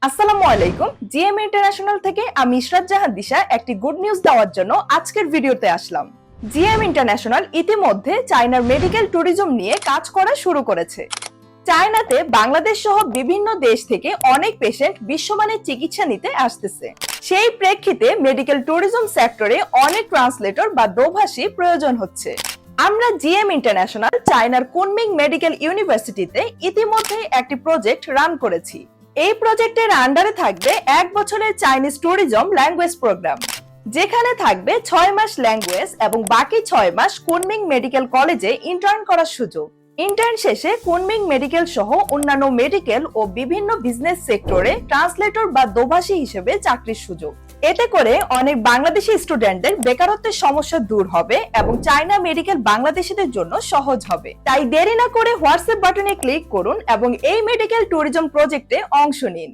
আসসালামু আলাইকুম। GM international থেকে আমি ইশরাত জাহান দিশা একটি গুড নিউজ দেওয়ার জন্য আজকের ভিডিওতে আসলাম। জিএম ইন্টারন্যাশনাল ইতিমধ্যে চায়নার মেডিকেল ট্যুরিজম নিয়ে কাজ করা শুরু করেছে। চায়নাতে বাংলাদেশ সহ বিভিন্ন দেশ থেকে অনেক পেশেন্ট বিশ্বমানের চিকিৎসা নিতে আসতেছে। সেই প্রেক্ষিতে মেডিকেল ট্যুরিজম সেক্টরে অনেক ট্রান্সলেটর বা দোভাষী প্রয়োজন হচ্ছে। আমরা জিএম ইন্টারন্যাশনাল চায়নার কুনমিং মেডিকেল ইউনিভার্সিটিতে ইতিমধ্যে একটি প্রজেক্ট রান করেছি। এই প্রজেক্টের আন্ডারে থাকবে 1 বছরের চাইনিজ ট্যুরিজম ল্যাঙ্গুয়েজ প্রোগ্রাম, যেখানে থাকবে 6 মাস ল্যাঙ্গুয়েজ এবং বাকি 6 মাস কুনমিং মেডিকেল কলেজে ইন্টার্ন করার সুযোগ। ইন্টার্ন শেষে কুনমিং মেডিকেল সহ অন্যান্য মেডিকেল ও বিভিন্ন বিজনেস সেক্টরে ট্রান্সলেটর বা দোভাষী হিসেবে চাকরির সুযোগ। এতে করে অনেক বাংলাদেশি স্টুডেন্টদের বেকারত্বের সমস্যা দূর হবে এবং চায়না মেডিকেল বাংলাদেশিদের জন্য সহজ হবে। তাই দেরি না করে হোয়াটসঅ্যাপ বাটনে ক্লিক করুন এবং এই মেডিকেল ট্যুরিজম প্রজেক্টে অংশ নিন।